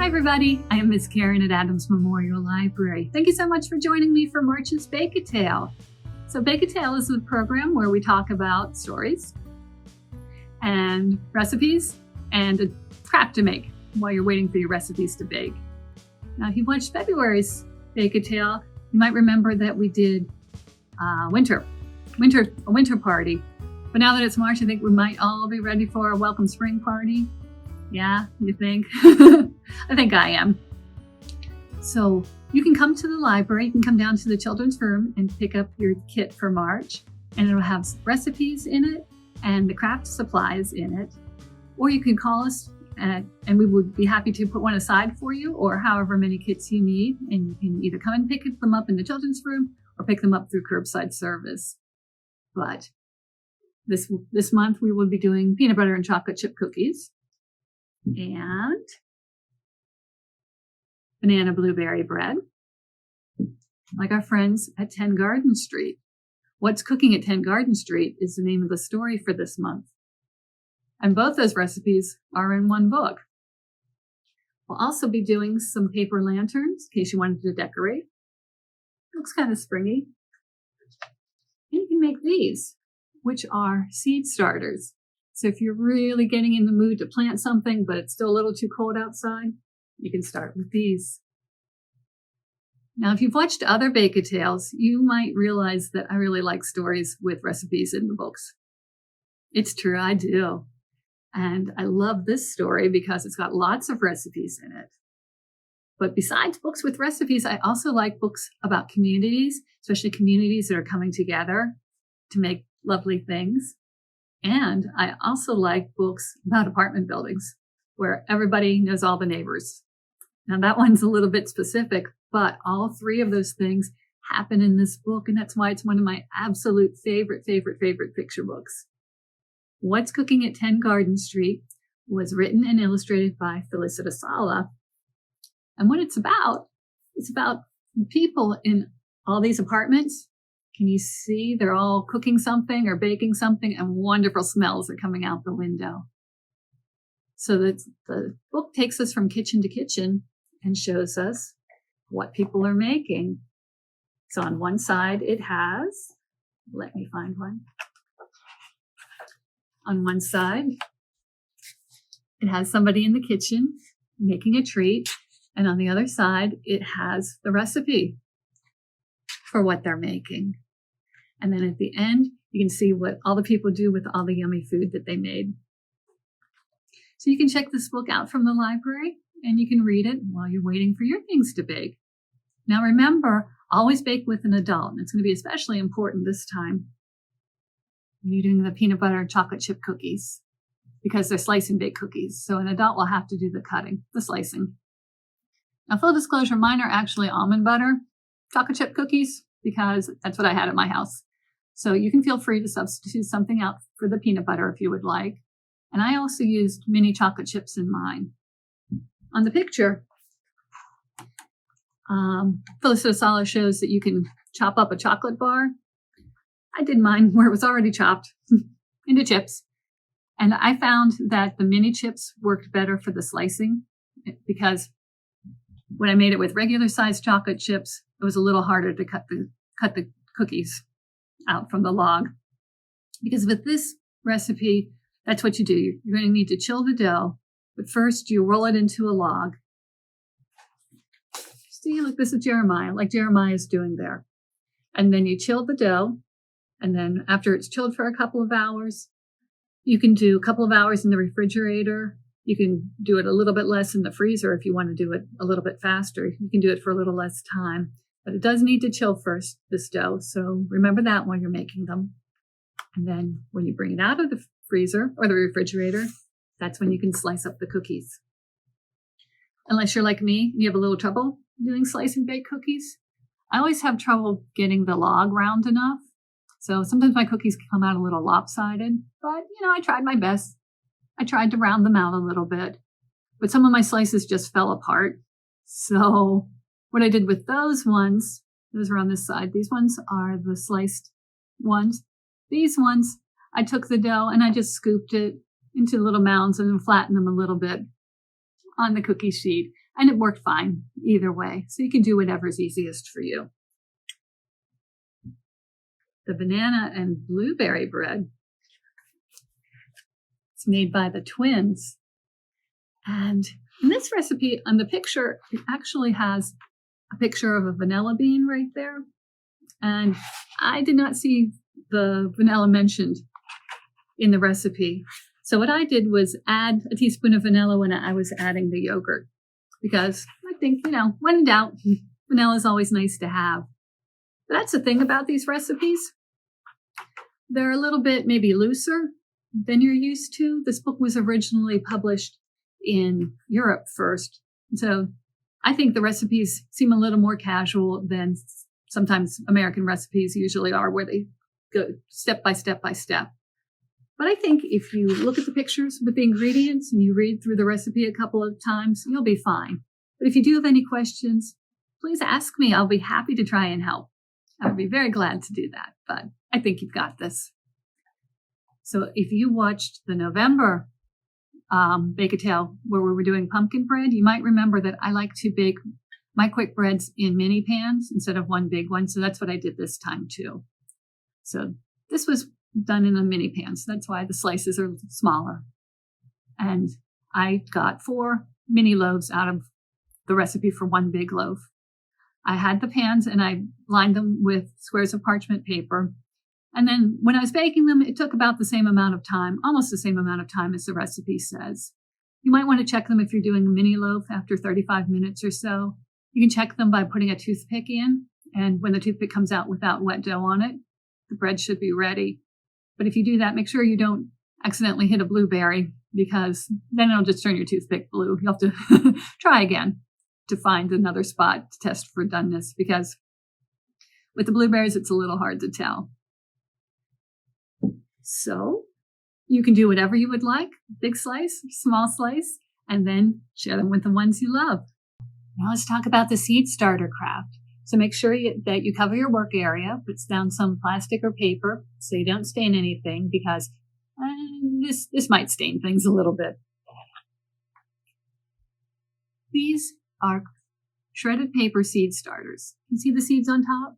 everybody. I am Miss Karen at Adams Memorial Library. Thank you so much for joining me for March's Bake-A-Tale. So Bake-A-Tale is a program where we talk about stories and recipes and a craft to make while you're waiting for your recipes to bake. Now, if you've watched February's Bake-A-Tale, you might remember that we did a winter party. But now that it's March, I think we might all be ready for a welcome spring party. Yeah, you think? I think I am. So you can come to the library, you can come down to the children's room and pick up your kit for March, and it'll have recipes in it and the craft supplies in it. Or you can call us and we would be happy to put one aside for you, or however many kits you need, and you can either come and pick them up in the children's room or pick them up through curbside service. But this month we will be doing peanut butter and chocolate chip cookies and banana blueberry bread, like our friends at 10 Garden Street. What's Cooking at 10 Garden Street is the name of the story for this month. And both those recipes are in one book. We'll also be doing some paper lanterns in case you wanted to decorate. Looks kind of springy. And you can make these, which are seed starters. So if you're really getting in the mood to plant something, but it's still a little too cold outside, you can start with these. Now, if you've watched other Bake-A-Tales, you might realize that I really like stories with recipes in the books. It's true, I do. And I love this story because it's got lots of recipes in it. But besides books with recipes, I also like books about communities, especially communities that are coming together to make lovely things. And I also like books about apartment buildings where everybody knows all the neighbors. Now that one's a little bit specific, but all three of those things happen in this book. And that's why it's one of my absolute favorite picture books. What's Cooking at 10 Garden Street was written and illustrated by Felicita Sala. And what it's about people in all these apartments. Can you see they're all cooking something or baking something, and wonderful smells are coming out the window. So the book takes us from kitchen to kitchen and shows us what people are making. So on one side it has, let me find one. On one side, it has somebody in the kitchen making a treat. And on the other side, it has the recipe for what they're making. And then at the end, you can see what all the people do with all the yummy food that they made. So you can check this book out from the library and you can read it while you're waiting for your things to bake. Now remember, always bake with an adult. And it's going to be especially important this time when you're doing the peanut butter and chocolate chip cookies because they're slice and bake cookies. So an adult will have to do the cutting, the slicing. Now, full disclosure, mine are actually almond butter chocolate chip cookies because that's what I had at my house. So you can feel free to substitute something out for the peanut butter if you would like. And I also used mini chocolate chips in mine. On the picture, Felicita Sala shows that you can chop up a chocolate bar. I did mine where it was already chopped into chips. And I found that the mini chips worked better for the slicing because when I made it with regular sized chocolate chips, it was a little harder to cut the cookies out from the log. Because with this recipe, that's what you do. You're going to need to chill the dough, but first you roll it into a log. See, look, this is Jeremiah, like Jeremiah is doing there. And then you chill the dough, and then after it's chilled for a couple of hours, you can do a couple of hours in the refrigerator. You can do it a little bit less in the freezer if you want to do it a little bit faster. You can do it for a little less time. But it does need to chill first, this dough. So remember that when you're making them. And then when you bring it out of the freezer or the refrigerator, that's when you can slice up the cookies. Unless you're like me, you have a little trouble doing slice and bake cookies. I always have trouble getting the log round enough. So sometimes my cookies come out a little lopsided, but I tried my best. I tried to round them out a little bit, but some of my slices just fell apart. So what I did with those ones, those are on this side. These ones are the sliced ones. These ones, I took the dough and I just scooped it into little mounds and then flattened them a little bit on the cookie sheet. And it worked fine either way. So you can do whatever's easiest for you. The banana and blueberry bread. It's made by the twins. And in this recipe, on the picture, it actually has a picture of a vanilla bean right there. And I did not see the vanilla mentioned in the recipe. So what I did was add a teaspoon of vanilla when I was adding the yogurt. Because I think, when in doubt, vanilla is always nice to have. But that's the thing about these recipes. They're a little bit maybe looser than you're used to. This book was originally published in Europe first. So I think the recipes seem a little more casual than sometimes American recipes usually are, where they go step by step by step. But I think if you look at the pictures with the ingredients and you read through the recipe a couple of times, you'll be fine. But if you do have any questions, please ask me. I'll be happy to try and help. I would be very glad to do that, but I think you've got this. So if you watched the November Bake-A-Tale where we were doing pumpkin bread, you might remember that I like to bake my quick breads in mini pans instead of one big one. So that's what I did this time too. So this was done in a mini pan, so that's why the slices are smaller. And I got 4 mini loaves out of the recipe for one big loaf. I had the pans and I lined them with squares of parchment paper. And then when I was baking them, it took about the same amount of time, almost the same amount of time as the recipe says. You might want to check them if you're doing a mini loaf after 35 minutes or so. You can check them by putting a toothpick in. And when the toothpick comes out without wet dough on it, the bread should be ready. But if you do that, make sure you don't accidentally hit a blueberry, because then it'll just turn your toothpick blue. You'll have to try again to find another spot to test for doneness, because with the blueberries, it's a little hard to tell. So you can do whatever you would like, big slice, small slice, and then share them with the ones you love. Now let's talk about the seed starter craft. So make sure that you cover your work area, put down some plastic or paper so you don't stain anything, because this might stain things a little bit. These are shredded paper seed starters. You see the seeds on top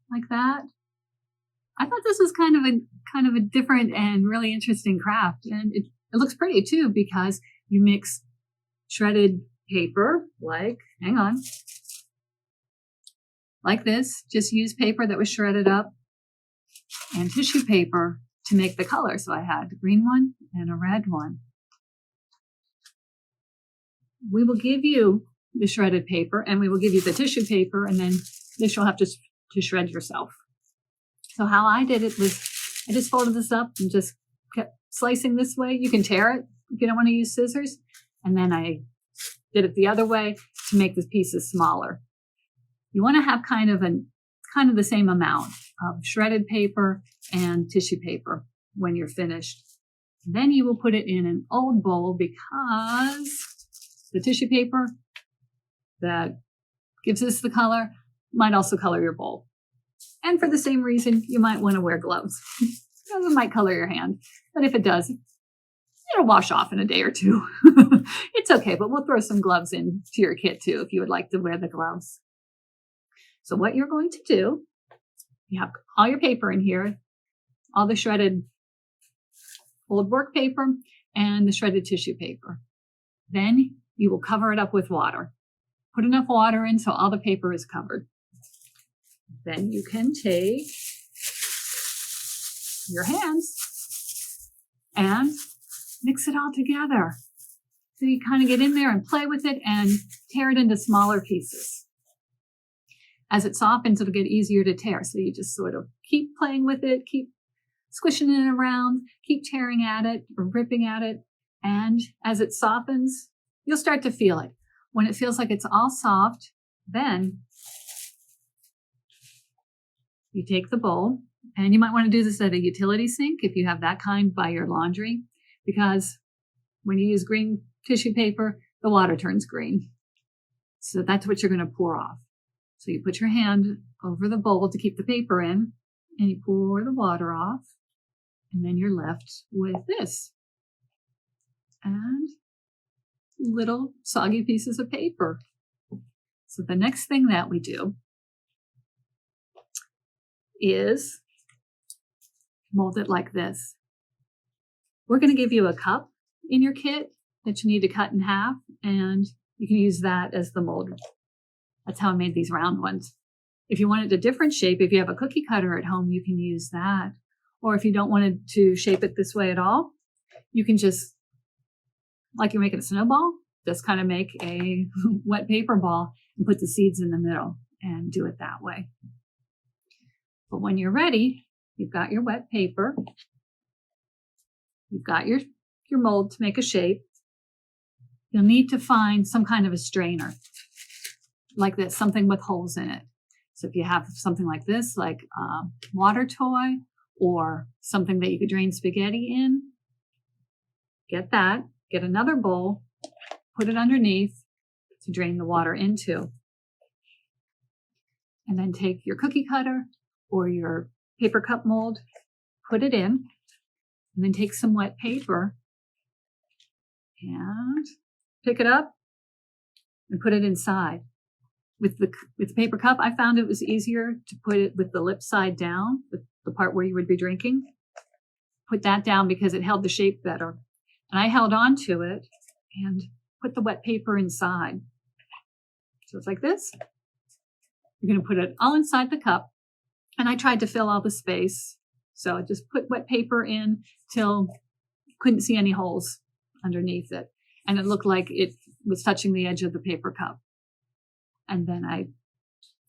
like that? I thought this was kind of a different and really interesting craft, and it looks pretty too, because you mix shredded paper like this. Just use paper that was shredded up and tissue paper to make the color. So I had a green one and a red one. We will give you the shredded paper and we will give you the tissue paper, and then this you'll have to shred yourself. So how I did it was I just folded this up and just kept slicing this way. You can tear it if you don't want to use scissors. And then I did it the other way to make the pieces smaller. You want to have kind of the same amount of shredded paper and tissue paper when you're finished. Then you will put it in an old bowl, because the tissue paper that gives us the color might also color your bowl. And for the same reason, you might want to wear gloves. It might color your hand, but if it does, it'll wash off in a day or two. It's okay, but we'll throw some gloves into your kit too if you would like to wear the gloves. So what you're going to do, you have all your paper in here, all the shredded old work paper and the shredded tissue paper. Then you will cover it up with water. Put enough water in so all the paper is covered. Then you can take your hands and mix it all together. So you kind of get in there and play with it and tear it into smaller pieces. As it softens, it'll get easier to tear. So you just sort of keep playing with it, keep squishing it around, keep tearing at it or ripping at it. And as it softens, you'll start to feel it. When it feels like it's all soft, then you take the bowl, and you might want to do this at a utility sink if you have that kind by your laundry, because when you use green tissue paper, the water turns green. So that's what you're going to pour off. So you put your hand over the bowl to keep the paper in, and you pour the water off, and then you're left with this. And little soggy pieces of paper. So the next thing that we do is mold it like this. We're going to give you a cup in your kit that you need to cut in half, and you can use that as the mold. That's how I made these round ones. If you want it a different shape, if you have a cookie cutter at home, you can use that. Or if you don't want it to shape it this way at all, you can just, like you're making a snowball, just kind of make a wet paper ball and put the seeds in the middle and do it that way. But when you're ready, you've got your wet paper, you've got your mold to make a shape. You'll need to find some kind of a strainer like this, something with holes in it. So if you have something like this, like a water toy or something that you could drain spaghetti in, get that, get another bowl, put it underneath to drain the water into. And then take your cookie cutter or your paper cup mold, put it in, and then take some wet paper and pick it up and put it inside. With the paper cup, I found it was easier to put it with the lip side down, with the part where you would be drinking. Put that down because it held the shape better. And I held on to it and put the wet paper inside. So it's like this. You're going to put it all inside the cup. And I tried to fill all the space. So I just put wet paper in till you couldn't see any holes underneath it. And it looked like it was touching the edge of the paper cup. And then I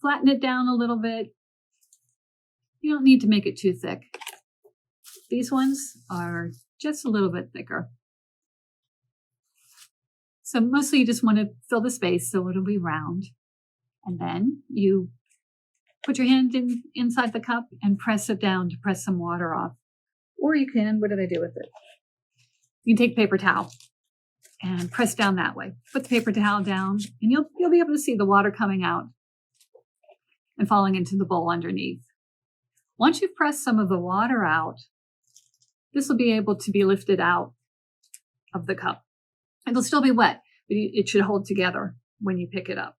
flatten it down a little bit. You don't need to make it too thick. These ones are just a little bit thicker. So mostly you just want to fill the space so it'll be round. And then you put your hand inside the cup and press it down to press some water off. Or you can, what did I do with it? You can take a paper towel and press down that way. Put the paper towel down and you'll be able to see the water coming out and falling into the bowl underneath. Once you've pressed some of the water out, this will be able to be lifted out of the cup. It'll still be wet, but it should hold together when you pick it up.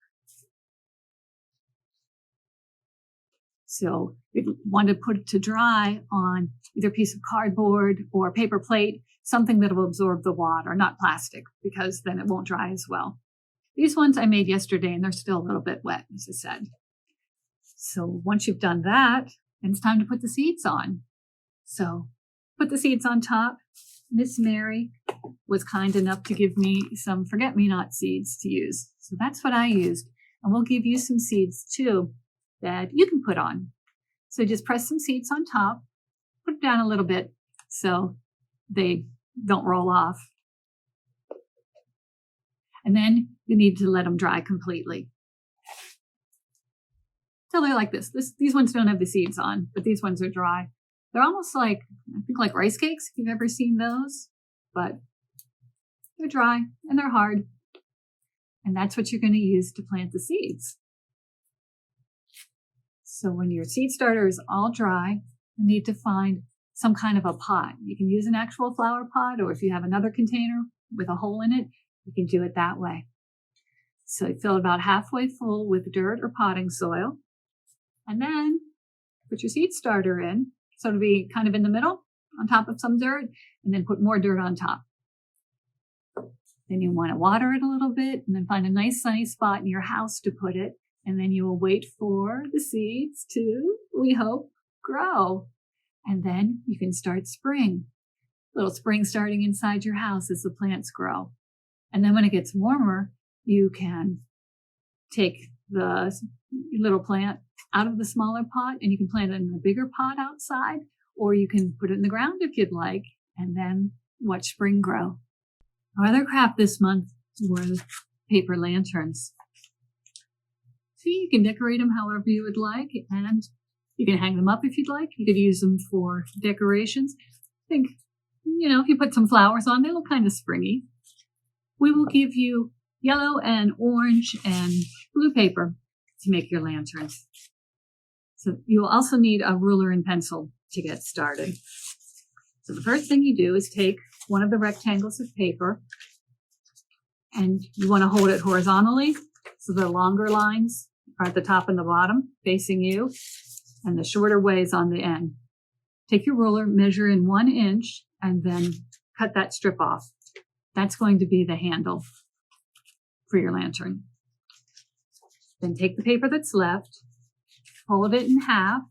So you want to put it to dry on either a piece of cardboard or paper plate, something that will absorb the water, not plastic, because then it won't dry as well. These ones I made yesterday and they're still a little bit wet, as I said. So once you've done that, then it's time to put the seeds on. So put the seeds on top. Miss Mary was kind enough to give me some forget-me-not seeds to use. So that's what I used. And we'll give you some seeds too that you can put on. So just press some seeds on top, put it down a little bit so they don't roll off. And then you need to let them dry completely. So they're like this. These ones don't have the seeds on, but these ones are dry. They're almost like, I think like rice cakes, if you've ever seen those, but they're dry and they're hard. And that's what you're going to use to plant the seeds. So when your seed starter is all dry, you need to find some kind of a pot. You can use an actual flower pot, or if you have another container with a hole in it, you can do it that way. So you fill it about halfway full with dirt or potting soil, and then put your seed starter in. So it'll be kind of in the middle on top of some dirt, and then put more dirt on top. Then you want to water it a little bit and then find a nice sunny spot in your house to put it. And then you will wait for the seeds to, we hope, grow. And then you can start spring. Little spring starting inside your house as the plants grow. And then when it gets warmer, you can take the little plant out of the smaller pot and you can plant it in a bigger pot outside, or you can put it in the ground if you'd like, and then watch spring grow. Our other craft this month were paper lanterns. So you can decorate them however you would like, and you can hang them up if you'd like. You could use them for decorations. I think, if you put some flowers on, they look kind of springy. We will give you yellow and orange and blue paper to make your lanterns. So you will also need a ruler and pencil to get started. So the first thing you do is take one of the rectangles of paper and you want to hold it horizontally. So the longer lines are at the top and the bottom facing you, and the shorter way is on the end. Take your ruler, measure in 1 inch, and then cut that strip off. That's going to be the handle for your lantern. Then take the paper that's left, fold it in half,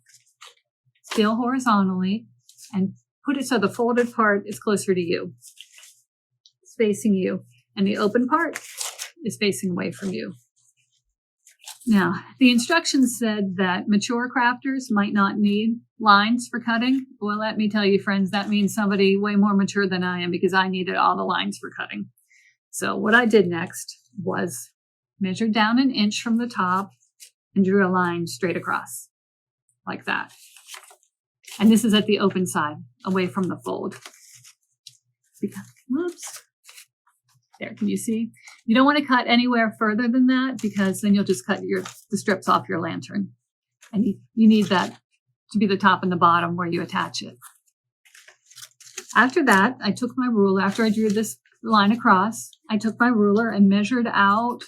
still horizontally, and put it so the folded part is closer to you. It's facing you, and the open part is facing away from you. Now, the instructions said that mature crafters might not need lines for cutting. Well, let me tell you, friends, that means somebody way more mature than I am, because I needed all the lines for cutting. So what I did next was measured down 1 inch from the top and drew a line straight across, like that. And this is at the open side, away from the fold. Whoops. There, can you see? You don't want to cut anywhere further than that, because then you'll just cut the strips off your lantern. And you need that to be the top and the bottom where you attach it. After that, I took my ruler, after I drew this line across, I took my ruler and measured out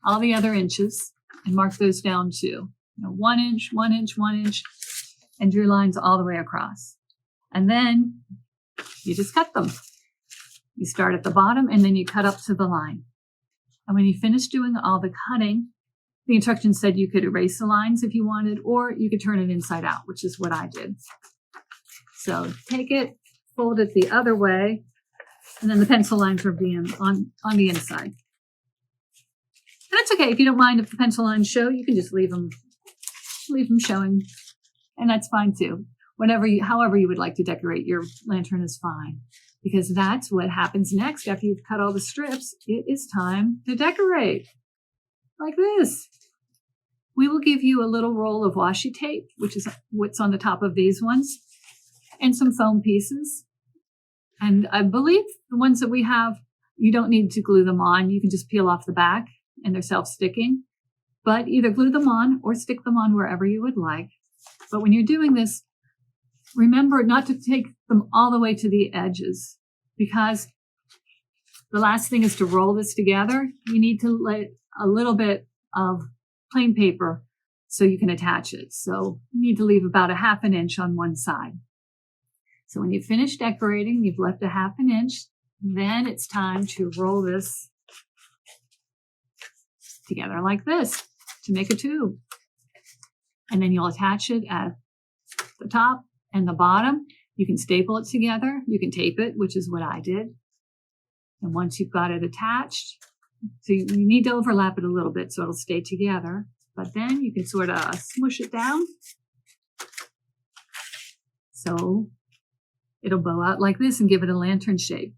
all the other inches and marked those down too. 1 inch, 1 inch, 1 inch, and drew lines all the way across. And then you just cut them. You start at the bottom and then you cut up to the line. And when you finish doing all the cutting, the instructions said you could erase the lines if you wanted, or you could turn it inside out, which is what I did. So take it, fold it the other way, and then the pencil lines will be on the inside. And that's okay. If you don't mind if the pencil lines show, you can just leave them showing, and that's fine too. However you would like to decorate your lantern is fine, because that's what happens next after you've cut all the strips. It is time to decorate, like this. We will give you a little roll of washi tape, which is what's on the top of these ones, and some foam pieces. And I believe the ones that we have, you don't need to glue them on. You can just peel off the back, and they're self-sticking. But either glue them on or stick them on wherever you would like. But when you're doing this, remember not to take them all the way to the edges, because the last thing is to roll this together. You need to lay a little bit of plain paper so you can attach it. So you need to leave about 1/2 inch on one side. So when you finish decorating, you've left 1/2 inch, then it's time to roll this together like this to make a tube. And then you'll attach it at the top and the bottom. You can staple it together. You can tape it, which is what I did. And once you've got it attached, so you need to overlap it a little bit so it'll stay together. But then you can sort of smush it down so it'll bow out like this and give it a lantern shape.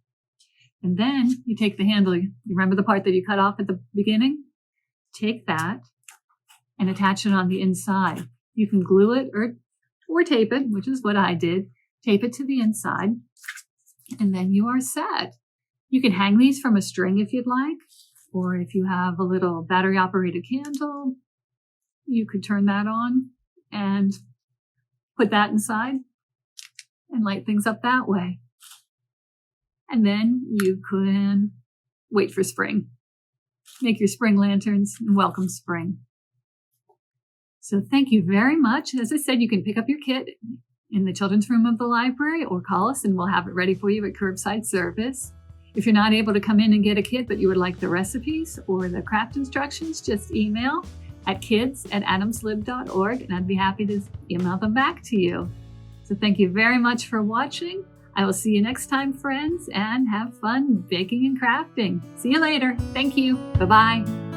And then you take the handle. You remember the part that you cut off at the beginning? Take that and attach it on the inside. You can glue it or tape it, which is what I did. Tape it to the inside, and then you are set. You can hang these from a string if you'd like, or if you have a little battery-operated candle, you could turn that on and put that inside and light things up that way. And then you can wait for spring. Make your spring lanterns and welcome spring. So thank you very much. As I said, you can pick up your kit in the children's room of the library or call us and we'll have it ready for you at curbside service. If you're not able to come in and get a kit, but you would like the recipes or the craft instructions, just email at kids@adamslib.org and I'd be happy to email them back to you. So thank you very much for watching. I will see you next time, friends, and have fun baking and crafting. See you later. Thank you. Bye-bye.